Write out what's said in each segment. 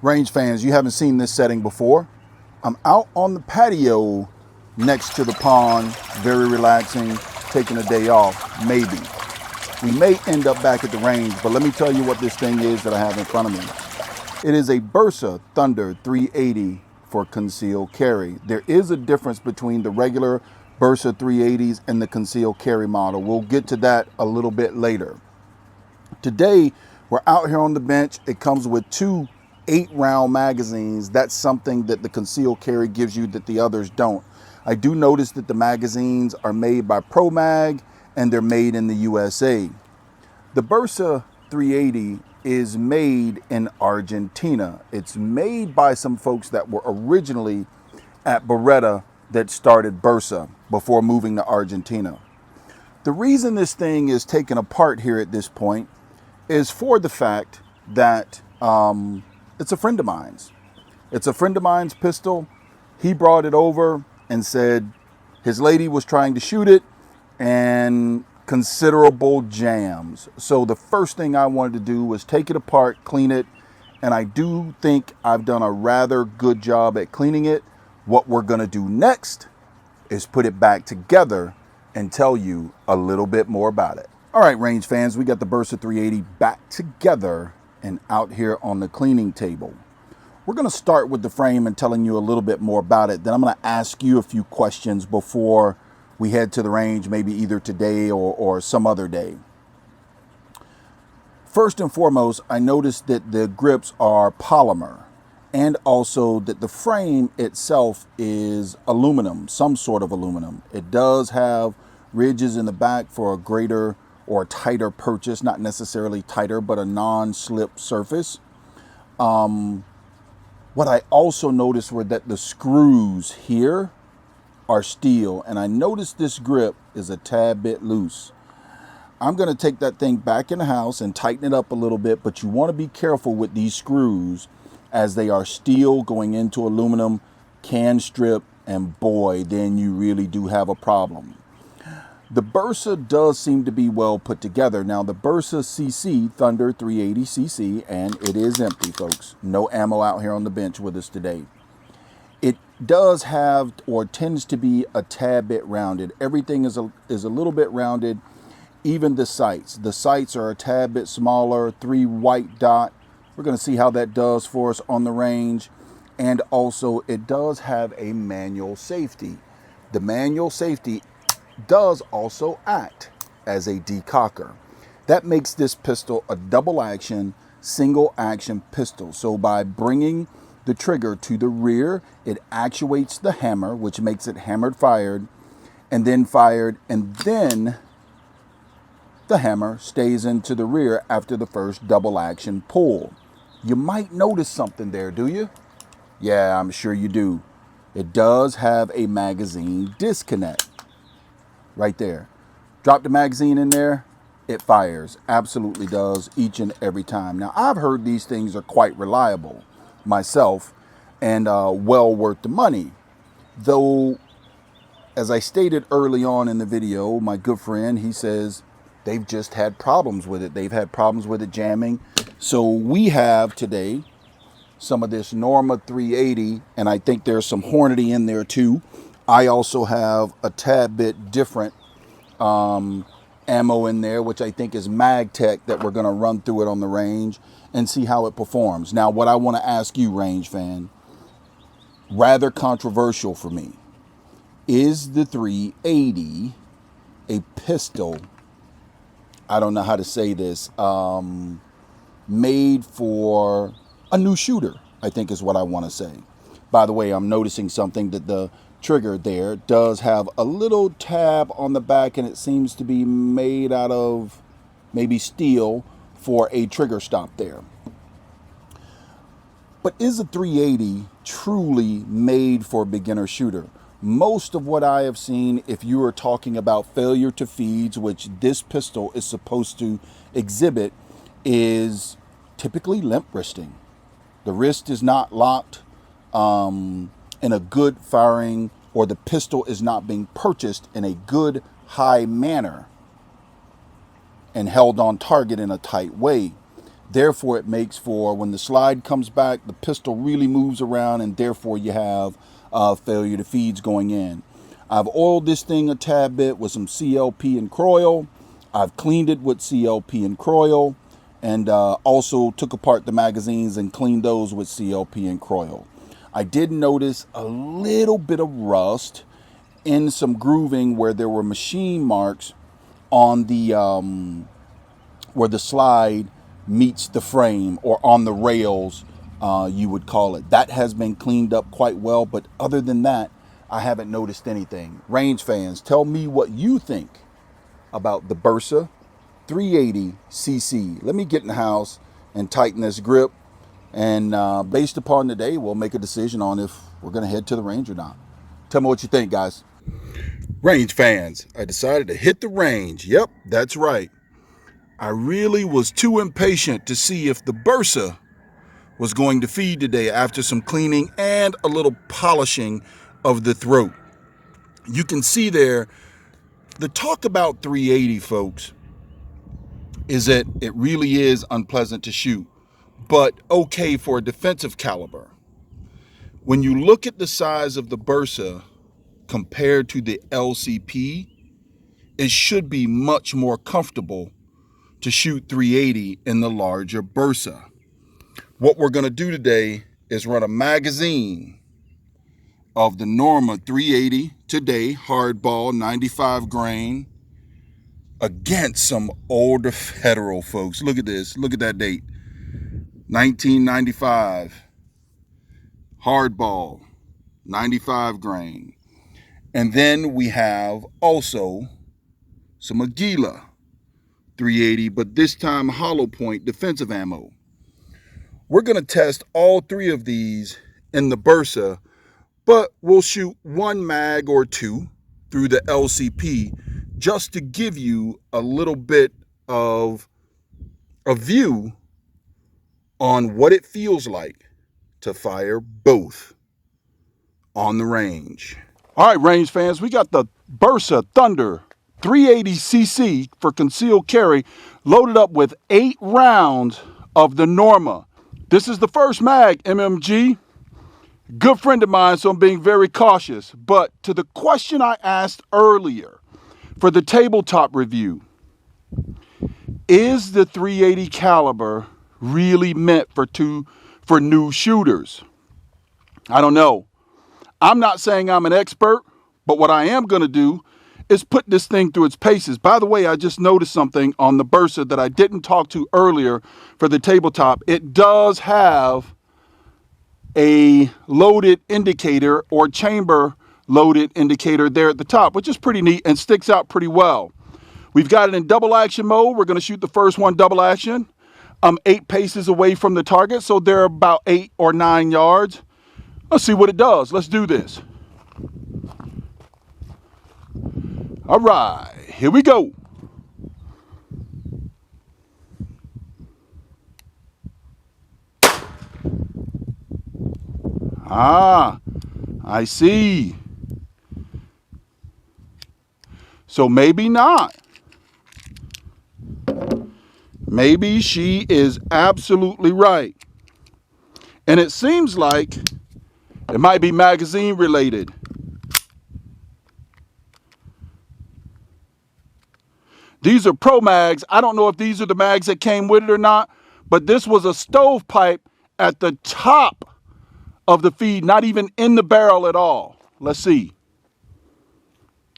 Range fans, you haven't seen this setting before. I'm out on the patio next to the pond, very relaxing, taking a day off, maybe. We may end up back at the range, but let me tell you what this thing is that I have in front of me. It is a Bersa Thunder 380 for concealed carry. There is a difference between the regular Bersa 380s and the concealed carry model. We'll get to that a little bit later. Today, we're out here on the bench. It comes with two 8-round magazines. That's something that the concealed carry gives you that the others don't. I do notice that the magazines are made by ProMag and they're made in the USA. The Bersa 380 is made in Argentina. It's made by some folks that were originally at Beretta that started Bersa before moving to Argentina. The reason this thing is taken apart here at this point is for the fact that it's a friend of mine's. It's a friend of mine's pistol. He brought it over and said his lady was trying to shoot it and considerable jams. So the first thing I wanted to do was take it apart, clean it, and I do think I've done a rather good job at cleaning it. What we're gonna do next is put it back together and tell you a little bit more about it. All right, range fans, we got the Bersa 380 back together and out here on the cleaning table. We're gonna start with the frame and telling you a little bit more about it. Then I'm gonna ask you a few questions before we head to the range, maybe either today or some other day. First and foremost, I noticed that the grips are polymer and also that the frame itself is aluminum, some sort of aluminum. It does have ridges in the back for a greater or tighter purchase, not necessarily tighter, but a non-slip surface. What I also noticed were that the screws here are steel, and I noticed this grip is a tad bit loose. I'm going to take that thing back in the house and tighten it up a little bit, but you want to be careful with these screws as they are steel going into aluminum, can strip, and boy, then you really do have a problem. The Bersa does seem to be well put together. Now the Bersa CC, Thunder 380 CC, and it is empty, folks. No ammo out here on the bench with us today. It does have, or tends to be, a tad bit rounded. Everything is a little bit rounded, even the sights. The sights are a tad bit smaller, 3 white dot. We're going to see how that does for us on the range. And also, it does have a manual safety. The manual safety does also act as a decocker. That makes this pistol a double action, single action pistol. So by bringing the trigger to the rear, it actuates the hammer, which makes it hammered fired, and then the hammer stays into the rear after the first double action pull. You might notice something there, do you? Yeah, I'm sure you do. It does have a magazine disconnect right there. Drop the magazine in there, it fires. Absolutely does, each and every time. Now, I've heard these things are quite reliable myself and well worth the money. Though, as I stated early on in the video, my good friend, he says they've just had problems with it. They've had problems with it jamming. So we have today some of this Norma 380, and I think there's some Hornady in there too. I also have a tad bit different ammo in there, which I think is MagTech, that we're going to run through it on the range and see how it performs. Now, what I want to ask you, range fan, rather controversial for me, is the 380 a pistol, I don't know how to say this, made for a new shooter, I think is what I want to say. By the way, I'm noticing something, that the trigger there does have a little tab on the back, and it seems to be made out of maybe steel for a trigger stop there. But is a 380 truly made for a beginner shooter? Most of what I have seen, if you are talking about failure to feeds, which this pistol is supposed to exhibit, is typically limp wristing. The wrist is not locked in a good firing, or the pistol is not being purchased in a good high manner and held on target in a tight way. Therefore, it makes for when the slide comes back, the pistol really moves around, and therefore you have failure to feeds going in. I've oiled this thing a tad bit with some CLP and Croyle. I've cleaned it with CLP and Croyle, and also took apart the magazines and cleaned those with CLP and Croyle. I did notice a little bit of rust in some grooving where there were machine marks on the where the slide meets the frame, or on the rails, you would call it. That has been cleaned up quite well, but other than that, I haven't noticed anything. Range fans, tell me what you think about the Bersa 380 CC. Let me get in the house and tighten this grip, and based upon the day, we'll make a decision on if we're going to head to the range or not. Tell me what you think, guys. Range fans, I decided to hit the range. Yep, that's right. I really was too impatient to see if the Bersa was going to feed today after some cleaning and a little polishing of the throat. You can see there, the talk about 380, folks, is that it really is unpleasant to shoot, but okay for a defensive caliber. When you look at the size of the Bersa compared to the LCP, it should be much more comfortable to shoot 380 in the larger Bersa. What we're going to do today is run a magazine of the Norma 380 today, hardball, 95 grain, against some older Federal, folks. Look at this. Look at that date. 1995. Hardball, 95 grain. And then we have also some Aguila 380, but this time hollow point defensive ammo. We're going to test all three of these in the Bersa, but we'll shoot one mag or two through the LCP just to give you a little bit of a view on what it feels like to fire both on the range. All right, range fans, we got the Bersa Thunder 380 CC for concealed carry, loaded up with 8 rounds of the Norma. This is the first mag, MMG. Good friend of mine, so I'm being very cautious. But to the question I asked earlier for the tabletop review, is the 380 caliber really meant for new shooters? I don't know. I'm not saying I'm an expert, but what I am going to do is put this thing through its paces. By the way, I just noticed something on the Bersa that I didn't talk to earlier for the tabletop. It does have a loaded indicator, or chamber loaded indicator, there at the top, which is pretty neat and sticks out pretty well. We've got it in double action mode. We're going to shoot the first one double action. I'm 8 paces away from the target, so they're about 8 or 9 yards. Let's see what it does. Let's do this. All right, here we go. Ah, I see. So maybe not. Maybe she is absolutely right. And it seems like it might be magazine related. These are Pro mags. I don't know if these are the mags that came with it or not, but this was a stovepipe at the top of the feed, not even in the barrel at all. Let's see.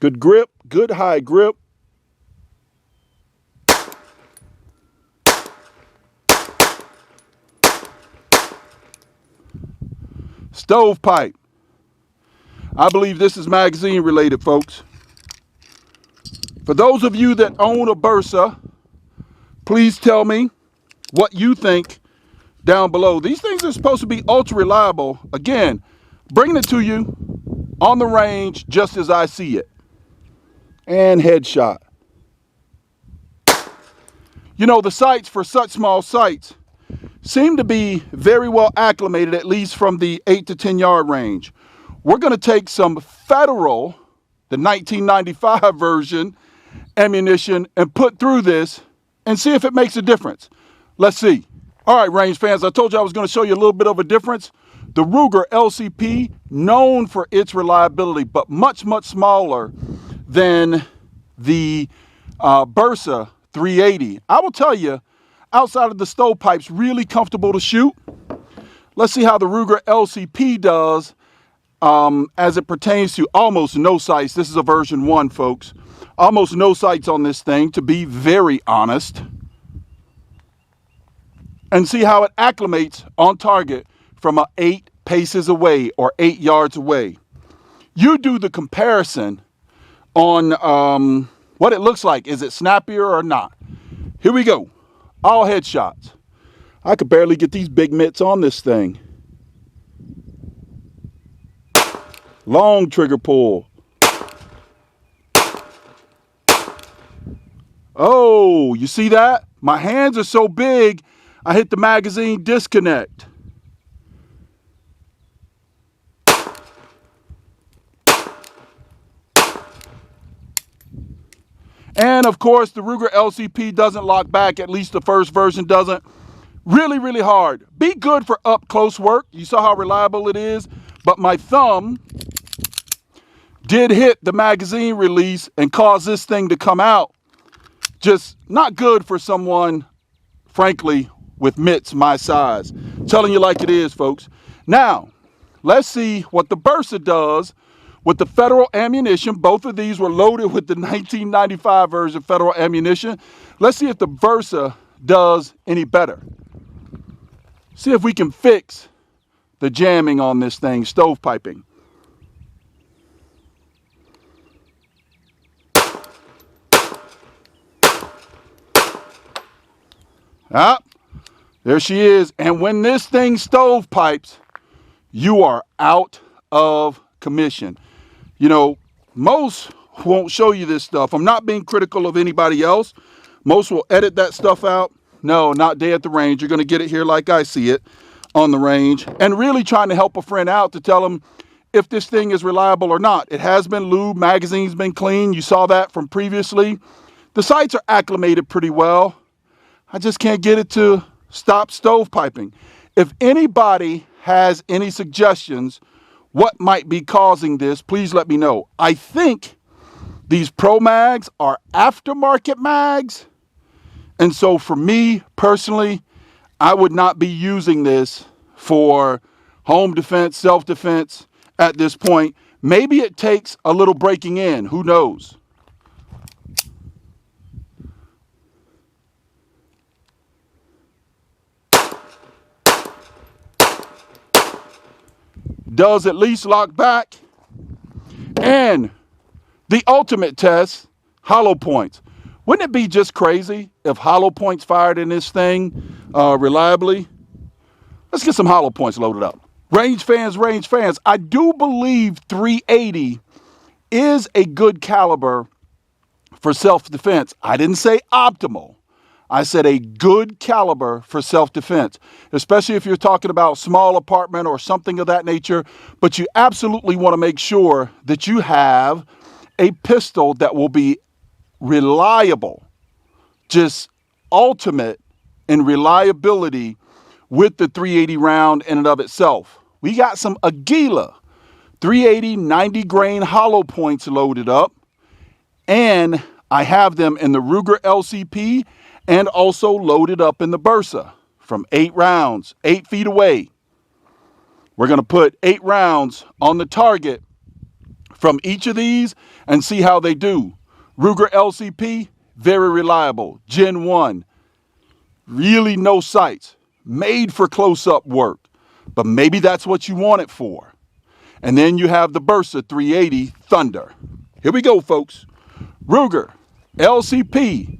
Good grip, good high grip. Stovepipe. I believe this is magazine related, folks. For those of you that own a Bersa, please tell me what you think down below. These things are supposed to be ultra reliable. Again, bringing it to you on the range just as I see it. And headshot. You know, the sights for such small sights seem to be very well acclimated, at least from the 8 to 10 yard range. We're going to take some Federal, the 1995 version, ammunition and put through this and see if it makes a difference. Let's see. All right, range fans, I told you I was going to show you a little bit of a difference. The Ruger LCP, known for its reliability, but much, much smaller than the Bersa 380. I will tell you, outside of the stovepipes, really comfortable to shoot. Let's see how the Ruger LCP does as it pertains to almost no sights. This is a version 1, folks. Almost no sights on this thing, to be very honest. And see how it acclimates on target from 8 paces away or 8 yards away. You do the comparison on what it looks like. Is it snappier or not? Here we go. All headshots. I could barely get these big mitts on this thing. Long trigger pull. Oh, you see that? My hands are so big, I hit the magazine disconnect. And of course, the Ruger LCP doesn't lock back, at least the first version doesn't. Really, really hard. Be good for up close work. You saw how reliable it is, but my thumb did hit the magazine release and cause this thing to come out. Just not good for someone, frankly, with mitts my size. Telling you like it is, folks. Now, let's see what the Bersa does with the Federal ammunition. Both of these were loaded with the 1995 version Federal ammunition. Let's see if the Bersa does any better. See if we can fix the jamming on this thing, stovepiping. Ah, there she is. And when this thing stovepipes, you are out of commission. You know, most won't show you this stuff. I'm not being critical of anybody else. Most will edit that stuff out. No, not day at the range. You're going to get it here like I see it on the range. And really trying to help a friend out to tell them if this thing is reliable or not. It has been lubed. Magazine's been clean. You saw that from previously. The sights are acclimated pretty well. I just can't get it to stop stovepiping. If anybody has any suggestions what might be causing this, please let me know. I think these Pro mags are aftermarket mags. And so for me personally, I would not be using this for home defense, self-defense at this point. Maybe it takes a little breaking in. Who knows? Does at least lock back. And the ultimate test, hollow points. Wouldn't it be just crazy if hollow points fired in this thing reliably? Let's get some hollow points loaded up. Range fans, I do believe 380 is a good caliber for self-defense. I didn't say optimal. I said a good caliber for self-defense, especially if you're talking about small apartment or something of that nature. But you absolutely want to make sure that you have a pistol that will be reliable, just ultimate in reliability with the 380 round in and of itself. We got some Aguila 380 90 grain hollow points loaded up, and I have them in the Ruger LCP and also loaded up in the Bersa from 8 rounds, 8 feet away. We're going to put 8 rounds on the target from each of these and see how they do. Ruger LCP, very reliable. Gen 1, really no sights, made for close-up work, but maybe that's what you want it for. And then you have the Bersa 380 Thunder. Here we go, folks. Ruger LCP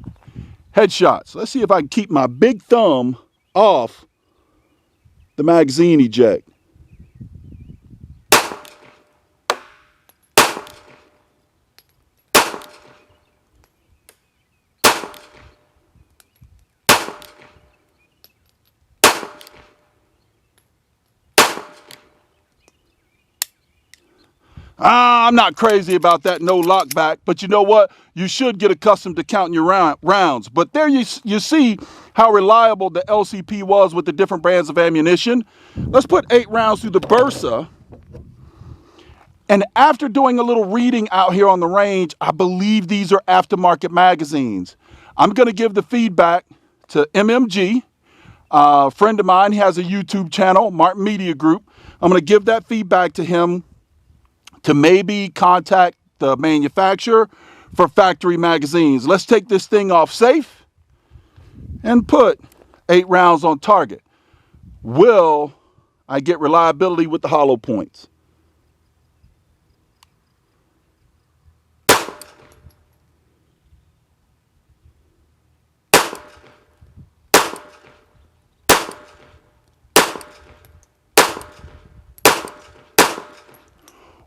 headshots. Let's see if I can keep my big thumb off the magazine eject. I'm not crazy about that no lockback, but you know what? You should get accustomed to counting your rounds. But there you see how reliable the LCP was with the different brands of ammunition. Let's put 8 rounds through the Bersa. And after doing a little reading out here on the range, I believe these are aftermarket magazines. I'm going to give the feedback to MMG. A friend of mine, he has a YouTube channel, Martin Media Group. I'm going to give that feedback to him to maybe contact the manufacturer for factory magazines. Let's take this thing off safe and put 8 rounds on target. Will I get reliability with the hollow points?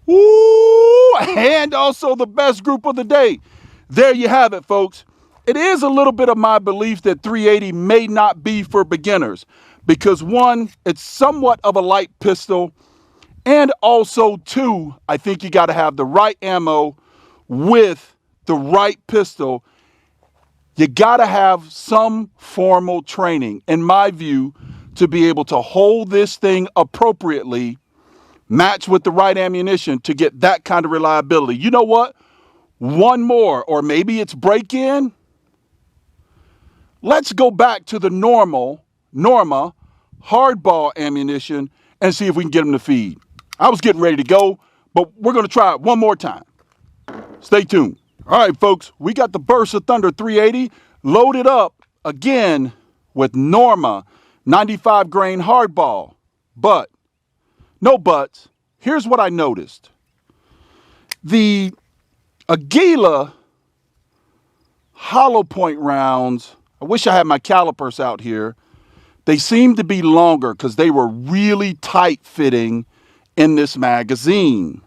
Ooh, and also the best group of the day. There you have it, folks. It is a little bit of my belief that 380 may not be for beginners because, one, it's somewhat of a light pistol, and also, two, I think you got to have the right ammo with the right pistol. You got to have some formal training, in my view, to be able to hold this thing appropriately, match with the right ammunition to get that kind of reliability. You know what? One more, or maybe it's break-in. Let's go back to the Norma hardball ammunition and see if we can get them to feed. I was getting ready to go, but we're going to try it one more time. Stay tuned. All right, folks, we got the Bersa Thunder 380 loaded up again with Norma 95 grain hardball. But no buts. Here's what I noticed. The Aguila hollow point rounds, I wish I had my calipers out here. They seem to be longer because they were really tight fitting in this magazine.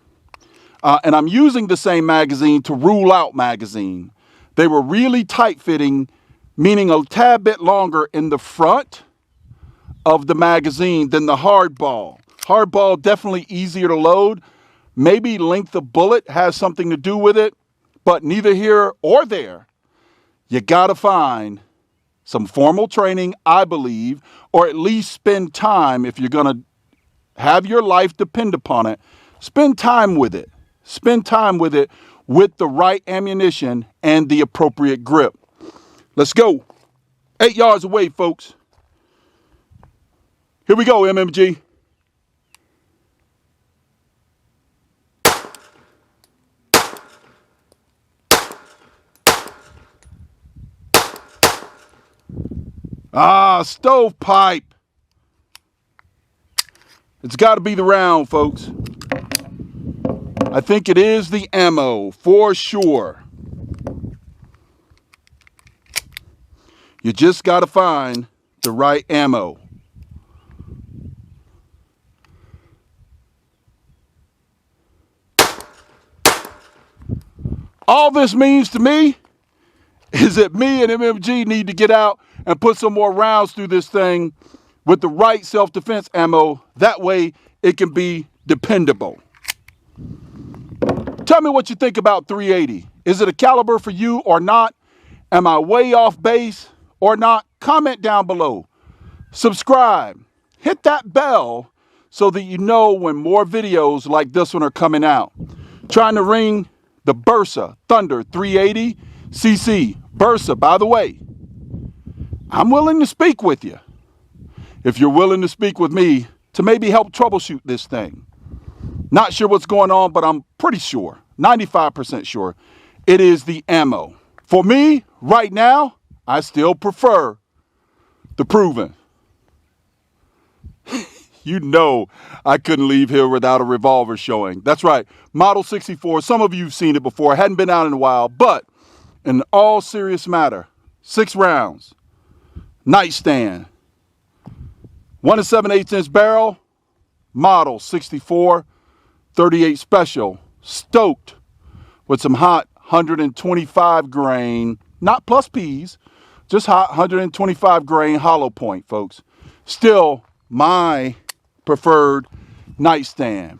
And I'm using the same magazine to rule out magazine. They were really tight fitting, meaning a tad bit longer in the front of the magazine than the hardball. Hardball definitely easier to load. Maybe length of bullet has something to do with it, but neither here or there. You got to find some formal training, I believe, or at least spend time, if you're going to have your life depend upon it, spend time with it. Spend time with it with the right ammunition and the appropriate grip. Let's go. 8 yards away, folks. Here we go, MMG. Stovepipe. It's got to be the round, folks. I think it is the ammo for sure. You just got to find the right ammo. All this means to me is that me and MMG need to get out and put some more rounds through this thing with the right self-defense ammo. That way it can be dependable. Tell me what you think about 380. Is it a caliber for you or not? Am I way off base or not? Comment down below. Subscribe. Hit that bell so that you know when more videos like this one are coming out. Trying to ring the Bersa Thunder 380 CC. Bersa, by the way, I'm willing to speak with you. If you're willing to speak with me to maybe help troubleshoot this thing. Not sure what's going on, but I'm pretty sure, 95% sure, it is the ammo. For me, right now, I still prefer the proven. You know I couldn't leave here without a revolver showing. That's right, Model 64. Some of you have seen it before. It hadn't been out in a while, but in all serious matter, 6 rounds, nightstand, 1 7/8" barrel, Model 64, 38 special, stoked with some hot 125 grain, not plus P's, just hot 125 grain hollow point, folks. Still my preferred nightstand.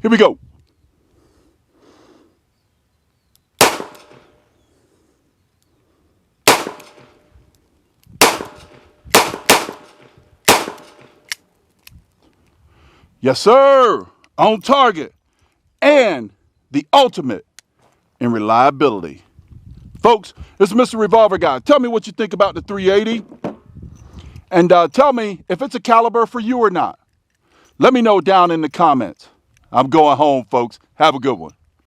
Here we go. Yes, sir. On target. And the ultimate in reliability. Folks, it's Mr. Revolver Guy. Tell me what you think about the 380. And tell me if it's a caliber for you or not. Let me know down in the comments. I'm going home, folks. Have a good one.